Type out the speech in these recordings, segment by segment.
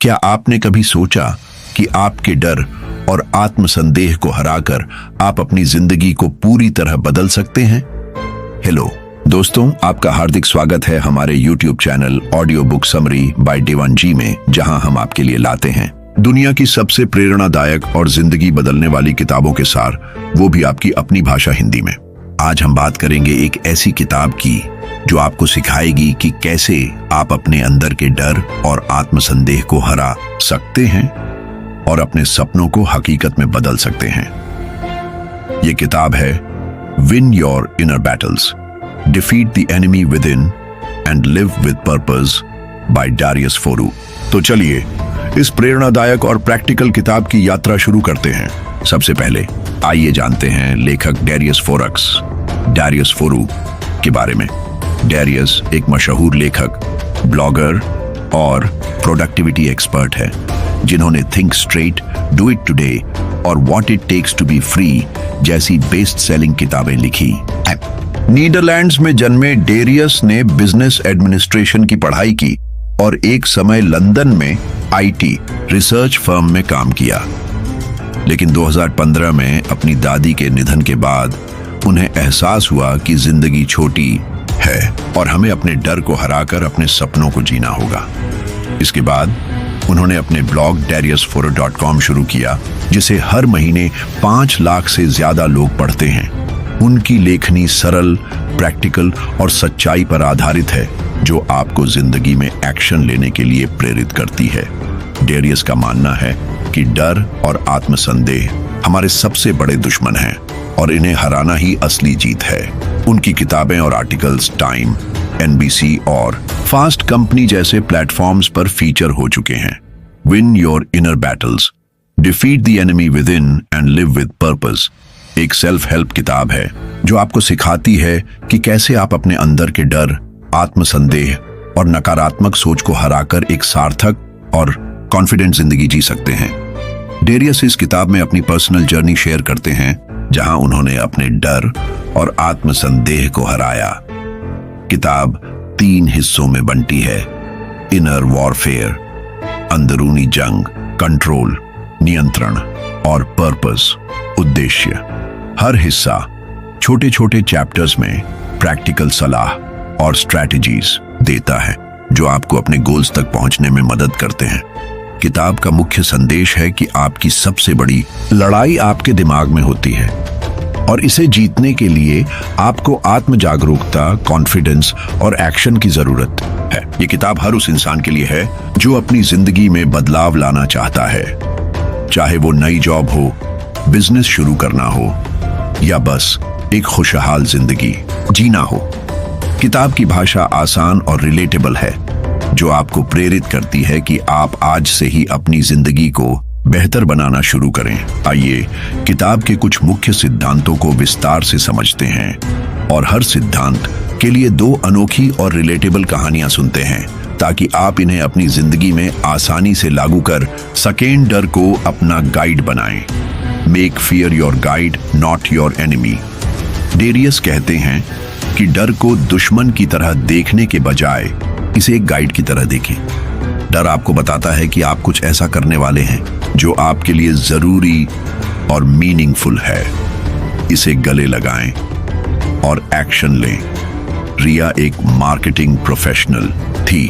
क्या आपने कभी सोचा कि आपके डर और आत्मसंदेह को हराकर आप अपनी जिंदगी को पूरी तरह बदल सकते हैं? हेलो दोस्तों, आपका हार्दिक स्वागत है हमारे YouTube channel audio book summary by Devanji में, जहां हम आपके लिए लाते हैं दुनिया की सबसे प्रेरणादायक और जिंदगी बदलने वाली किताबों के सार, वो भी आपकी अपनी भाषा हिंदी में। आज हम बात करेंगे एक ऐसी किताब की जो आपको सिखाएगी कि कैसे आप अपने अंदर के डर और आत्मसंदेह को हरा सकते हैं और अपने सपनों को हकीकत में बदल सकते हैं। ये किताब है win your inner battles, defeat the enemy with in and live with purpose bye Darius फोरू। तो चलिए इस प्रेरणादायक और प्रैक्टिकल किताब की यात्रा शुरू करते हैं। सबसे पहले आइए जानते हैं लेखक डारियस फोरू के बारे में। डारियस एक मशहूर लेखक, ब्लॉगर और प्रोडक्टिविटी एक्सपर्ट है, जिन्होंने think straight, do it today और what it takes to be free जैसी बेस्ट सेलिंग किताबें लिखी। नीदरलैंड्स में जन्मे डारियस ने बिजनेस एडमिनिस्ट्रेशन की पढ़ाई की और एक समय लंदन में आईटी रिसर्च फर्म में काम किया। लेकिन 2015 में अपनी दादी के निधन के बाद उन्हें एहसास हुआ कि जिंदगी छोटी है और हमें अपने डर को हराकर अपने सपनों को जीना होगा। इसके बाद उन्होंने अपने ब्लॉग dariusforu.com शुरू किया, जिसे हर महीने 5 लाख से ज्यादा लोग पढ़ते हैं। उनकी लेखनी सरल, प्रैक्टिकल और सच्चाई पर आधारित है, जो आपको जिंदगी में एक्शन लेने के लिए प्रेरित करती है। डारियस का मानना है कि डर और आत्मसंदेह हमारे सबसे बड़े दुश्मन हैं और इन्हें हराना ही असली जीत है। उनकी किताबें और आर्टिकल्स टाइम, NBC और फास्ट कंपनी जैसे प्लेटफॉर्म्स पर फीचर हो चुके हैं। Win your inner battles, defeat the enemy with in and live with purpose एक सेल्फ हेल्प किताब है जो आपको सिखाती है कि कैसे आप अपने अंदर के डर, आत्मसंदेह और नकारात्मक सोच को हराकर एक सार्थक और कॉन्फिडेंट जिंदगी जी सकते हैं। डारियस इस किताब में अपनी पर्सनल जर्नी शेयर करते हैं, जहां उन्होंने अपने डर और आत्मसंदेह को हराया। किताब 3 हिस्सों में बंटी है: इनर वॉरफेयर, अंदरूनी जंग, कंट्रोल, नियंत्रण और पर्पस, उद्देश्य। हर हिस्सा छोटे छोटे चैप्टर्स में प्रैक्टिकल सलाह और स्ट्रैटेजीज देता है, जो आपको अपने गोल्स तक पहुंचने में मदद करते हैं। किताब का मुख्य संदेश है कि आपकी सबसे बड़ी लड़ाई आपके दिमाग में होती है और इसे जीतने के लिए आपको आत्म जागरूकता, कॉन्फिडेंस और एक्शन की जरूरत है। ये किताब हर उस इंसान के लिए है जो अपनी जिंदगी में बदलाव लाना चाहता है, चाहे वो नई जॉब हो, बिजनेस शुरू करना हो या बस एक खुशहाल जिंदगी जीना हो। किताब की भाषा आसान और रिलेटेबल है, जो आपको प्रेरित करती है कि आप आज से ही अपनी जिंदगी को बेहतर बनाना शुरू करें। आइए किताब के कुछ मुख्य सिद्धांतों को विस्तार से समझते हैं और हर सिद्धांत के लिए 2 अनोखी और रिलेटेबल कहानियां सुनते हैं, ताकि आप इन्हें अपनी जिंदगी में आसानी से लागू कर सकें। डर को अपना गाइड बनाएं। Make fear your guide, not your enemy. Darius कहते हैं कि डर को दुश्मन की तरह देखने के बजाय इसे एक गाइड की तरह देखें। डर आपको बताता है कि आप कुछ ऐसा करने वाले हैं जो आपके लिए जरूरी और मीनिंगफुल है। इसे गले लगाएं और एक्शन लें। रिया एक मार्केटिंग प्रोफेशनल थी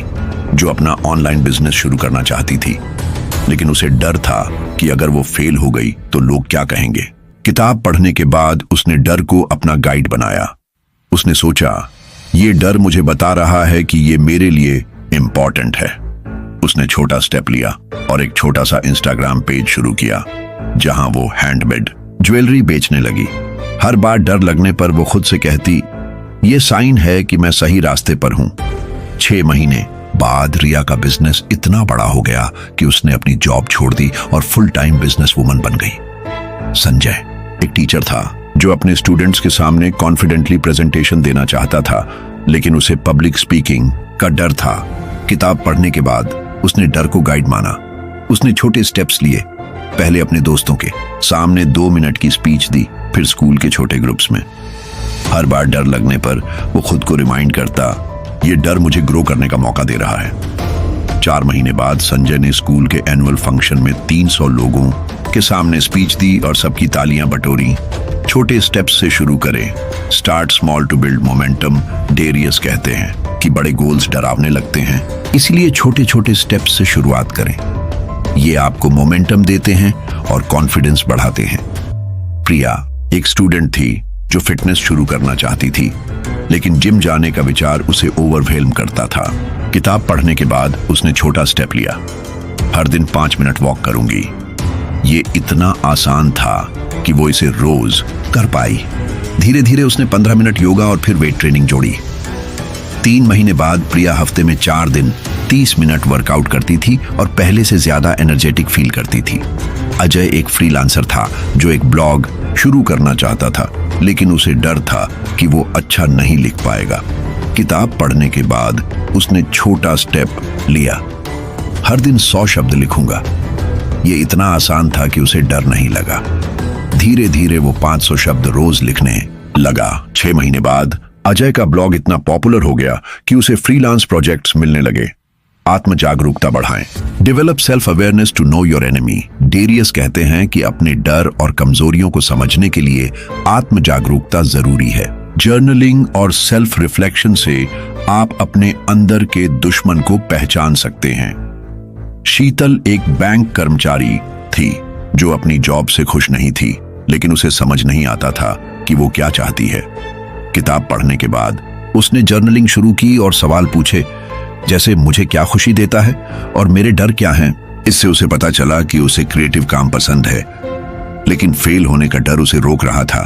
जो अपना ऑनलाइन बिजनेस शुरू करना चाहती थी, लेकिन उसे डर था कि अगर वो फेल हो गई तो लोग क्या कहेंगे। किताब पढ़ने के बाद उसने डर को अपना गाइड बनाया। उसने सोचा, ये डर मुझे बता रहा है कि ये मेरे लिए इंपॉर्टेंट है। उसने छोटा स्टेप लिया और एक छोटा सा इंस्टाग्राम पेज शुरू किया, जहां वो हैंडमेड ज्वेलरी बेचने लगी। हर बार डर लगने पर वो खुद से कहती, ये साइन है कि मैं सही रास्ते पर हूं। 6 महीने बाद रिया का बिजनेस इतना बड़ा हो गया कि उसने अपनी जॉब छोड़ दी और फुल टाइम बिजनेस वुमन बन गई। संजय एक टीचर था जो अपने स्टूडेंट्स के सामने कॉन्फिडेंटली प्रेजेंटेशन देना चाहता था, लेकिन उसे पब्लिक स्पीकिंग का डर था। किताब पढ़ने के बाद उसने डर को गाइड माना। उसने छोटे स्टेप्स लिए। पहले अपने दोस्तों के सामने 2 मिनट की स्पीच दी, फिर स्कूल के छोटे ग्रुप्स में। हर बार डर लगने पर वो खुद को रिमाइंड करता, ये डर मुझे ग्रो करने का मौका दे रहा है। 4 महीने बाद संजय ने स्कूल के एनुअल फंक्शन में 300 लोगों के सामने स्पीच दी और सबकी तालियां बटोरी। छोटे स्टेप्स से शुरू करें। Start small to build momentum. Darius कहते हैं कि बड़े गोल्स डरावने लगते हैं, इसलिए छोटे छोटे स्टेप्स से शुरुआत करें। ये आपको मोमेंटम देते हैं और कॉन्फिडेंस बढ़ाते हैं। प्रिया एक स्टूडेंट थी जो फिटनेस शुरू करना चाहती थी, लेकिन जिम जाने का विचार उसे ओवरवेल्म करता था। किताब पढ़ने के बाद उसने छोटा स्टेप लिया। हर दिन 5 मिनट वॉक करूंगी। ये इतना आसान था कि वो इसे रोज कर पाई। धीरे धीरे उसने 15 मिनट योगा और फिर वेट ट्रेनिंग जोड़ी। 3 महीने बाद प्रिया हफ्ते में 4 दिन 30 मिनट वर्कआउट करती थी और पहले से ज्यादा एनर्जेटिक फील करती थी। अजय एक फ्रीलांसर था जो एक ब्लॉग शुरू करना चाहता था, लेकिन उसे डर था कि वो अच्छा नहीं लिख पाएगा। किताब पढ़ने के बाद उसने छोटा स्टेप लिया। हर दिन 100 शब्द लिखूंगा। ये इतना आसान था कि उसे डर नहीं लगा। धीरे धीरे वो 500 शब्द रोज लिखने लगा। 6 महीने बाद अजय का ब्लॉग इतना पॉपुलर हो गया कि उसे फ्रीलांस प्रोजेक्ट्स मिलने लगे। आत्म जागरूकता बढ़ाएं। Develop self awareness to know your enemy. Darius कहते हैं कि अपने डर और कमजोरियों को समझने के लिए आत्म जागरूकता जरूरी है। जर्नलिंग और सेल्फ रिफ्लेक्शन से आप अपने अंदर के दुश्मन को पहचान सकते हैं। शीतल एक बैंक कर्मचारी थी जो अपनी जॉब से खुश नहीं थी, लेकिन उसे समझ नहीं आता था कि वो क्या चाहती है। किताब पढ़ने के बाद उसने जर्नलिंग शुरू की और सवाल पूछे, जैसे मुझे क्या खुशी देता है और मेरे डर क्या हैं। इससे उसे पता चला कि उसे क्रिएटिव काम पसंद है, लेकिन फेल होने का डर उसे रोक रहा था।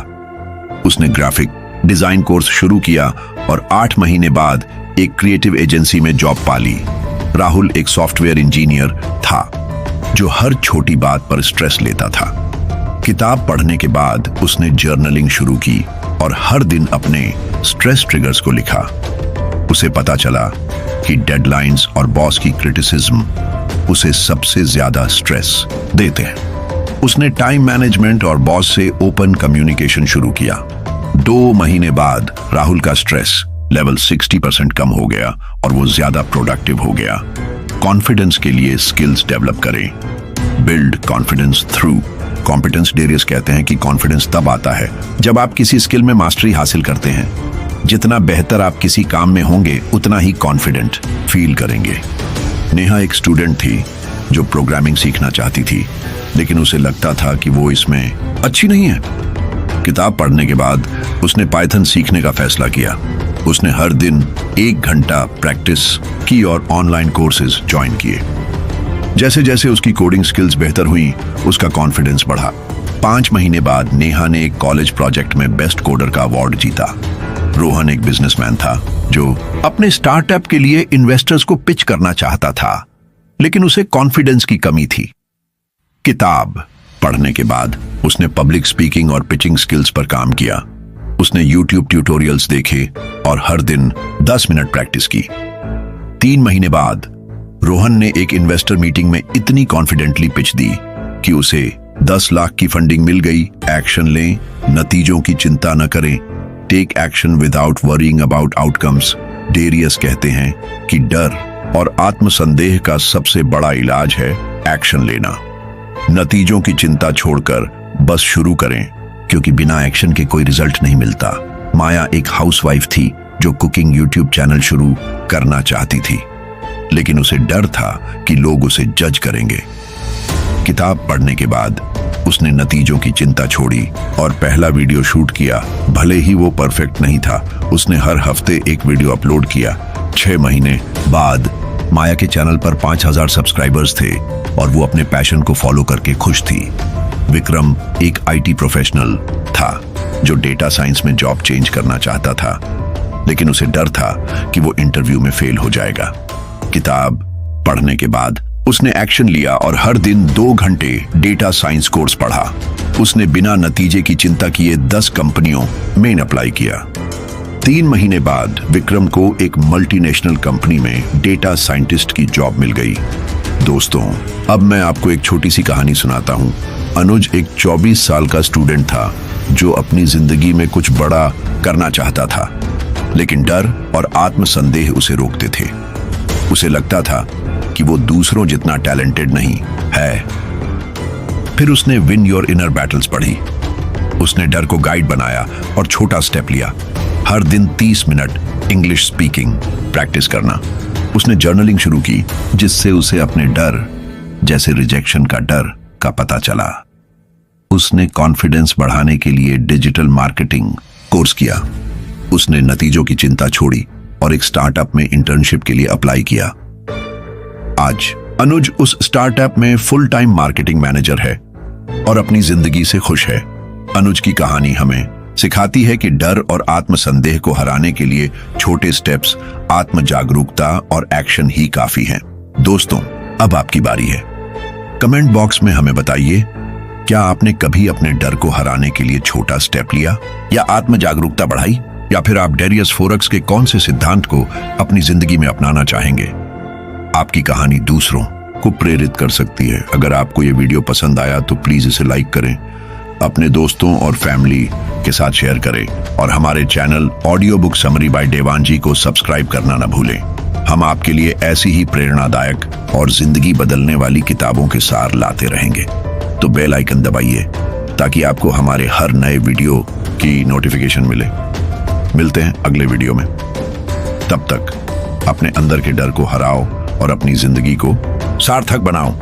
उसने ग्राफिक डिजाइन कोर्स शुरू किया और 8 महीने बाद एक क्रिएटिव एजेंसी में जॉब पा ली। राहुल एक सॉफ्टवेयर इंजीनियर था जो हर छोटी बात पर स्ट्रेस लेता था। किताब पढ़ने के बाद उसने जर्नलिंग शुरू की और हर दिन अपने स्ट्रेस ट्रिगर्स को लिखा। उसे पता चला कि डेडलाइंस और बॉस की क्रिटिसिज्म उसे सबसे ज्यादा स्ट्रेस देते हैं। उसने टाइम मैनेजमेंट और बॉस से ओपन कम्युनिकेशन शुरू किया। 2 महीने बाद राहुल का स्ट्रेस लेवल 60% कम हो गया और वो ज्यादा प्रोडक्टिव हो गया। कॉन्फिडेंस के लिए स्किल्स डेवलप करें। Build confidence through competence. Darius कहते हैं कि कॉन्फिडेंस तब आता है जब आप किसी स्किल में मास्टरी हासिल करते हैं। जितना बेहतर आप किसी काम में होंगे, उतना ही कॉन्फिडेंट फील करेंगे। नेहा एक स्टूडेंट थी जो प्रोग्रामिंग सीखना चाहती थी, लेकिन उसे लगता था कि वो इसमें अच्छी नहीं है। किताब पढ़ने के बाद उसने पाइथन सीखने का फैसला किया। उसने हर दिन 1 घंटा प्रैक्टिस की और ऑनलाइन कोर्सेज ज्वाइन किए। जैसे जैसे उसकी कोडिंग स्किल्स बेहतर हुई, उसका कॉन्फिडेंस बढ़ा। 5 महीने बाद नेहा ने एक कॉलेज प्रोजेक्ट में बेस्ट कोडर का अवार्ड जीता। रोहन एक बिजनेसमैन था जो अपने स्टार्टअप के लिए इन्वेस्टर्स को पिच करना चाहता था, लेकिन उसे कॉन्फिडेंस की कमी थी। किताब पढ़ने के बाद उसने पब्लिक स्पीकिंग और पिचिंग स्किल्स पर काम किया। उसने YouTube ट्यूटोरियल्स देखे और हर दिन 10 मिनट प्रैक्टिस की। 3 महीने बाद रोहन ने एक इन्वेस्टर मीटिंग में इतनी कॉन्फिडेंटली पिच दी कि उसे 10 लाख की फंडिंग मिल गई। एक्शन लें, नतीजों की चिंता न करें। Take action without worrying about outcomes. Darius कहते हैं कि डर और आत्मसंदेह का सबसे बड़ा इलाज है एक्शन लेना। नतीजों की चिंता छोड़कर बस शुरू करें, क्योंकि बिना एक्शन के कोई रिजल्ट नहीं मिलता। माया एक हाउसवाइफ थी जो कुकिंग YouTube चैनल शुरू करना चाहती थी, लेकिन उसे डर था कि लोग उसे जज करेंगे। किताब पढ़ने के बाद उसने नतीजों की चिंता छोड़ी और पहला वीडियो शूट किया। भले ही वो परफेक्ट नहीं था, उसने हर हफ्ते एक वीडियो अपलोड किया। 6 महीने बाद माया के चैनल पर 5000 सब्सक्राइबर्स थे और वो अपने पैशन को फॉलो करके खुश थी। विक्रम एक IT प्रोफेशनल था जो डेटा साइंस में जॉब चेंज करना चाहता था, लेकिन उसे डर था कि वो इंटरव्यू में फेल हो जाएगा। किताब पढ़ने के बाद उसने एक्शन लिया और हर दिन 2 घंटे डेटा साइंस कोर्स पढ़ा। उसने बिना नतीजे की चिंता किए 10 कंपनियों में अप्लाई किया। 3 महीने बाद विक्रम को एक मल्टीनेशनल कंपनी में डेटा साइंटिस्ट की जॉब मिल गई। दोस्तों, अब मैं आपको एक छोटी सी कहानी सुनाता हूँ। अनुज एक 24 साल का स्टूडेंट था जो अपनी जिंदगी में कुछ बड़ा करना चाहता था, लेकिन डर और आत्मसंदेह उसे रोकते थे। उसे लगता था कि वो दूसरों जितना टैलेंटेड नहीं है। फिर उसने विन योर इनर बैटल्स पढ़ी। उसने डर को गाइड बनाया और छोटा स्टेप लिया। हर दिन 30 मिनट इंग्लिश स्पीकिंग प्रैक्टिस करना। उसने जर्नलिंग शुरू की, जिससे उसे अपने डर, जैसे रिजेक्शन का डर, का पता चला। उसने कॉन्फिडेंस बढ़ाने के लिए डिजिटल मार्केटिंग कोर्स किया। उसने नतीजों की चिंता छोड़ी और एक स्टार्टअप में इंटर्नशिप के लिए अप्लाई किया। आज अनुज उस स्टार्टअप में फुल टाइम मार्केटिंग मैनेजर है और अपनी जिंदगी से खुश है। अनुज की कहानी हमें सिखाती है कि डर और आत्मसंदेह को हराने के लिए छोटे स्टेप्स, आत्म जागरूकता और एक्शन ही काफी हैं। दोस्तों, अब आपकी बारी है। कमेंट बॉक्स में हमें बताइए, क्या आपने कभी अपने डर को हराने के लिए छोटा स्टेप लिया या आत्म जागरूकता बढ़ाई, या फिर आप डेरियस फोरक्स के कौन से सिद्धांत को अपनी जिंदगी में अपनाना चाहेंगे? आपकी कहानी दूसरों को प्रेरित कर सकती है। अगर आपको यह वीडियो पसंद आया तो प्लीज इसे लाइक करें, अपने दोस्तों और फैमिली के साथ शेयर करें और हमारे channel audio book summary by Devanji को सब्सक्राइब करना न भूलें। हम आपके लिए ऐसी ही प्रेरणादायक और जिंदगी बदलने वाली किताबों के सार लाते रहेंगे। तो बेल आइकन दबाइए ताकि आपको हमारे हर नए वीडियो की नोटिफिकेशन मिले। मिलते हैं अगले वीडियो में। तब तक अपने अंदर के डर को हराओ और अपनी जिंदगी को सार्थक बनाओ।